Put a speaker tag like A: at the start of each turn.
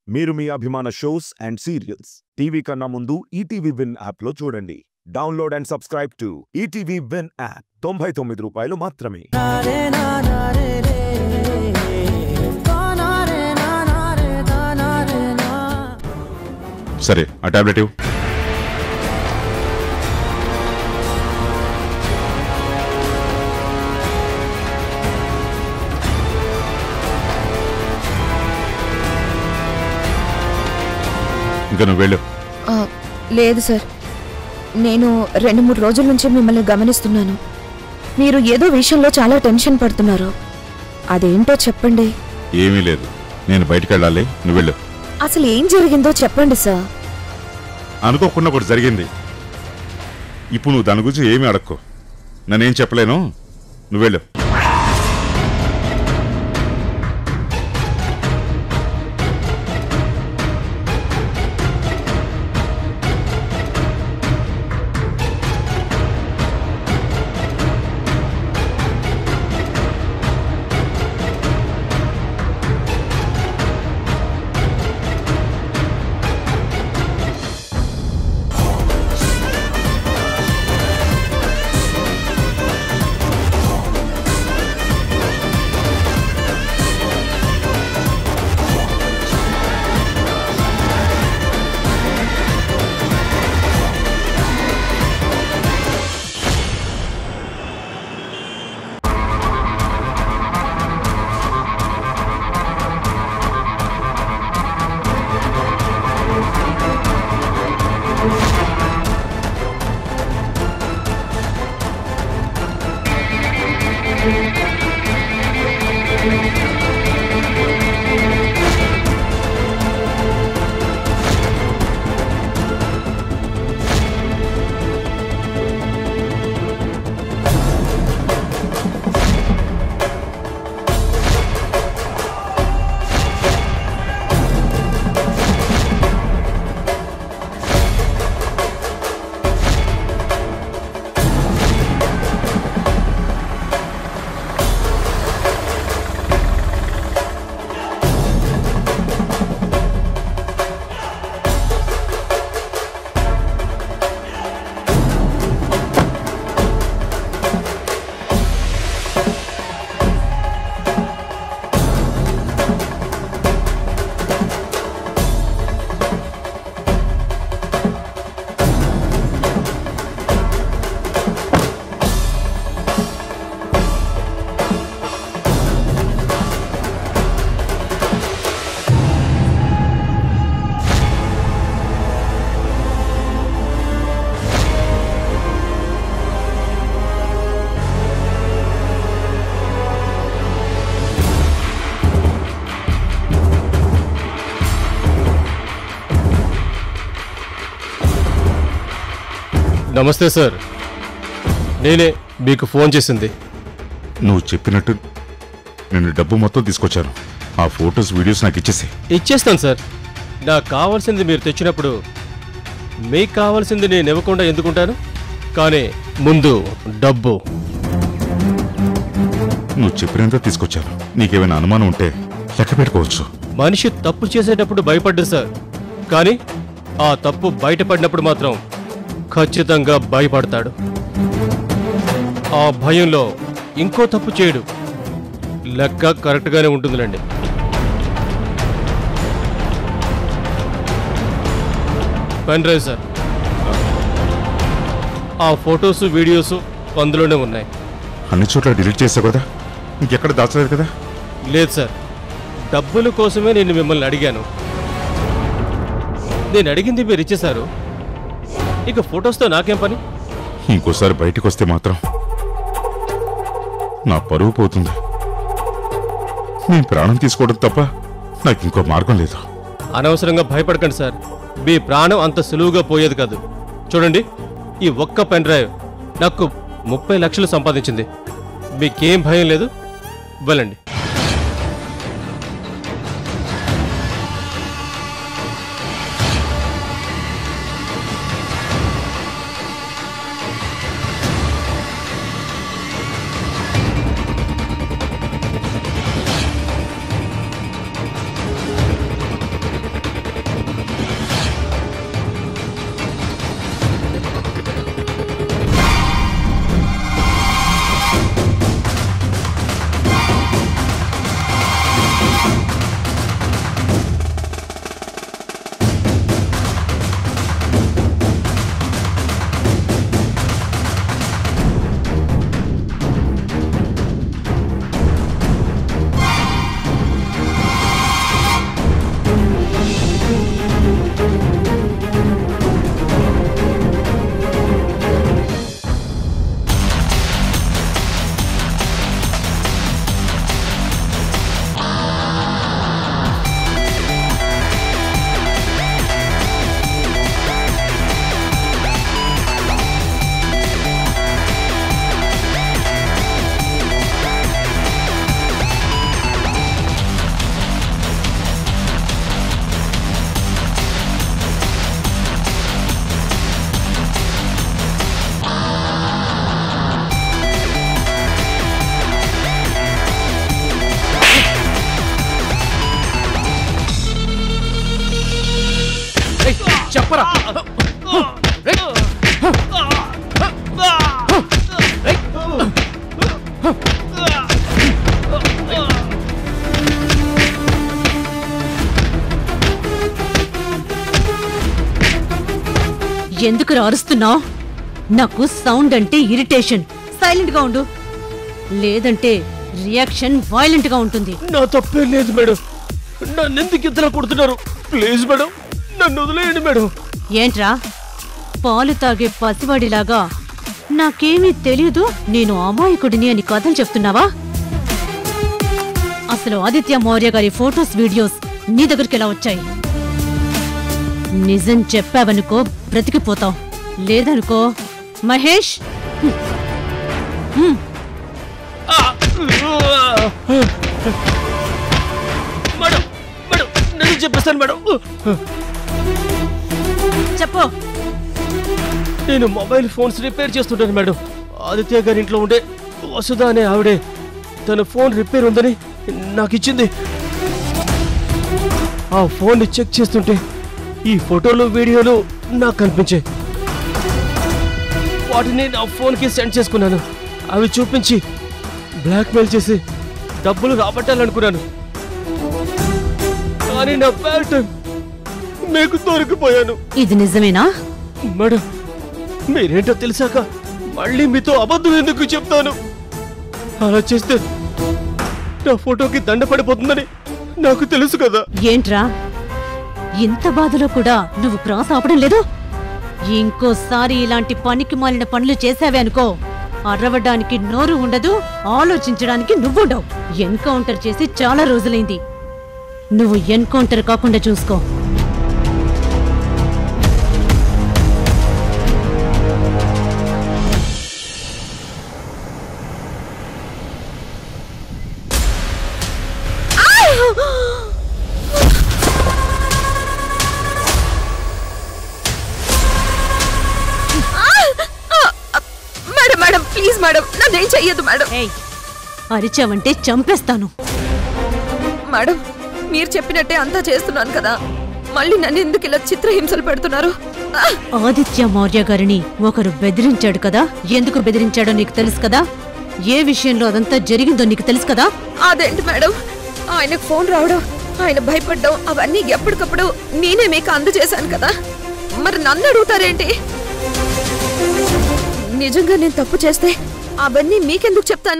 A: మీరు మీ అభిమాన shows and serials TV కన్నా ముందు ఈటీవీ విన్ యాప్లో చూడండి. Download and subscribe to ETV win app. 99 రూపాయలు మాత్రమే.
B: సరే, ఆ టాబ్లెట్ ఇవ్వు. ఇంకా నువ్వు వెళ్ళు.
C: లేదు సార్, నేను 2-3 రోజుల నుంచి మిమ్మల్ని గమనిస్తున్నాను. మీరు ఏదో విషయంలో చాలా టెన్షన్ పడుతున్నారు. అదేంటో చెప్పండి.
B: ఏమీ లేదు, నేను బయటికి వెళ్ళాలి, నువ్వు వెళ్ళు.
C: అసలు ఏం జరిగిందో చెప్పండి సార్.
B: అనుకోకుండా ఒకటి జరిగింది. ఇప్పుడు నువ్వు దాని గురించి ఏమీ అడక్కో, నన్నేం చెప్పలేను, నువ్వు వెళ్ళు.
D: నమస్తే సార్, నేనే మీకు ఫోన్ చేసింది.
B: నువ్వు చెప్పినట్టు నేను డబ్బు మొత్తం తీసుకొచ్చాను. ఆ ఫొటోస్ వీడియోస్ నాకు
D: ఇచ్చేస్తాను సార్. నాకు కావాల్సింది మీరు తెచ్చినప్పుడు మీకు కావాల్సింది నేను ఇవ్వకుండా ఎందుకుంటాను? కానీ ముందు డబ్బు.
B: నువ్వు చెప్పినంత తీసుకొచ్చాను. నీకేమైనా అనుమానం ఉంటే లెక్క పెట్టుకోవచ్చు.
D: మనిషి తప్పు చేసేటప్పుడు భయపడ్డు సార్, కానీ ఆ తప్పు బయటపడినప్పుడు మాత్రం ఖచ్చితంగా భయపడతాడు. ఆ భయంలో ఇంకో తప్పు చేయడు. లెక్క కరెక్ట్గానే ఉంటుందిలేండి. పెన్ డ్రైవ్ సార్, ఆ ఫొటోస్ వీడియోస్ అందులోనే ఉన్నాయి.
B: అన్ని చోట్ల డిలీట్ చేసావు కదా, ఇంకెక్కడ దాచలేదు కదా?
D: లేదు సార్, డబ్బుల కోసమే నేను మిమ్మల్ని అడిగాను. నేను అడిగింది మీరు ఇచ్చేశారు, ఇక ఫొటోస్తో నాకేం పని?
B: ఇంకోసారి బయటికి వస్తే మాత్రం నా పరువు పోతుంది. నేను ప్రాణం తీసుకోవడం తప్ప నాకు ఇంకో మార్గం లేదు.
D: అనవసరంగా భయపడకండి సార్, మీ ప్రాణం అంత సులువుగా పోయేది కాదు. చూడండి, ఈ ఒక్క పెన్ డ్రైవ్ నాకు 30 లక్షలు సంపాదించింది. మీకేం భయం లేదు, వెళ్ళండి. చెప్పరా
E: ఎందుకు అరుస్తున్నావు? నాకు సౌండ్ అంటే ఇరిటేషన్. సైలెంట్ గా ఉండు, లేదంటే రియాక్షన్ వైలెంట్ గా ఉంటుంది.
D: నా తప్పే లేదు మేడం. నన్ను ఎందుకు ఇద్దరు కొడుతున్నారు? ప్లీజ్ మేడం, నన్ను వదిలేయండి మేడం.
E: ఏంట్రా పాలు తాగే పసివాడిలాగా నాకేమీ తెలియదు, నేను అమాయకుడిని అని కథలు చెప్తున్నావా? అసలు ఆదిత్య మౌర్య గారి ఫోటోస్ వీడియోస్ నీ దగ్గరికి ఎలా వచ్చాయి? నిజం చెప్పావనుకో బ్రతికిపోతావు, లేదనుకో మహేష్.
D: మేడం మేడం నేను చెప్పేస్తాను మేడం.
E: చెప్పు.
D: నేను మొబైల్ ఫోన్స్ రిపేర్ చేస్తుంటాను మేడం. ఆదిత్య గారి ఇంట్లో ఉండే వసుధ అనే ఆవిడే తన ఫోన్ రిపేర్ ఉందని నాకు ఇచ్చింది. ఆ ఫోన్ని చెక్ చేస్తుంటే ఈ ఫోటోలు వీడియోలు నాకు కనిపించాయి. వాటిని నా ఫోన్కి సెండ్ చేసుకున్నాను. అవి చూపించి బ్లాక్మెయిల్ చేసి డబ్బులు రాబట్టాలనుకున్నాను. కానీ నా బ్యాడ్ టైం మీకు దొరికిపోయాను.
E: ఇది నిజమేనా?
D: మేడం, మీరేంటో తెలిసాక మళ్ళీ మీతో అబద్ధం ఎందుకు చెప్తాను? అలా చేస్తే నా ఫోటోకి దండ పడిపోతుందని నాకు తెలుసు కదా.
E: ఏంట్రా ఇంత బాధలో కూడా నువ్వు క్రాస్ ఆపడం లేదు? ఇంకోసారి ఇలాంటి పనికి మాలిన పనులు చేసావే అనుకో, అరవడానికి నోరు ఉండదు, ఆలోచించడానికి నువ్వుండవు. ఎన్కౌంటర్ చేసి చాలా రోజులైంది, నువ్వు ఎన్కౌంటర్ కాకుండా చూసుకో.
C: మేడం మేడం ప్లీజ్ మేడం, నన్నేం చెయ్యదు మేడం.
E: ఏయ్, అరిచావంటే చంపేస్తాను.
C: మేడం మీరు చెప్పినట్టే అంతా చేస్తున్నాను కదా, మళ్ళీ నన్ను ఎందుకు ఇలా చిత్రహింసలు పెడుతున్నారు?
E: ఆదిత్య మౌర్య గారిని ఒకరు బెదిరించాడు కదా, ఎందుకు బెదిరించాడో నీకు తెలుసు కదా? ఏ విషయంలో అదంతా జరిగిందో నీకు తెలుసు కదా?
C: అదేంటి మేడం, ఆయనకు ఫోన్ రావడం, ఆయన భయపడ్డం, అవన్నీ ఎప్పటికప్పుడు నేనే మీకు అందజేశాను కదా, మరి నన్ను అడుగుతారేంటి? నిజంగా నేను తప్పు చేస్తే అవన్నీ మీకెందుకు చెప్తాను?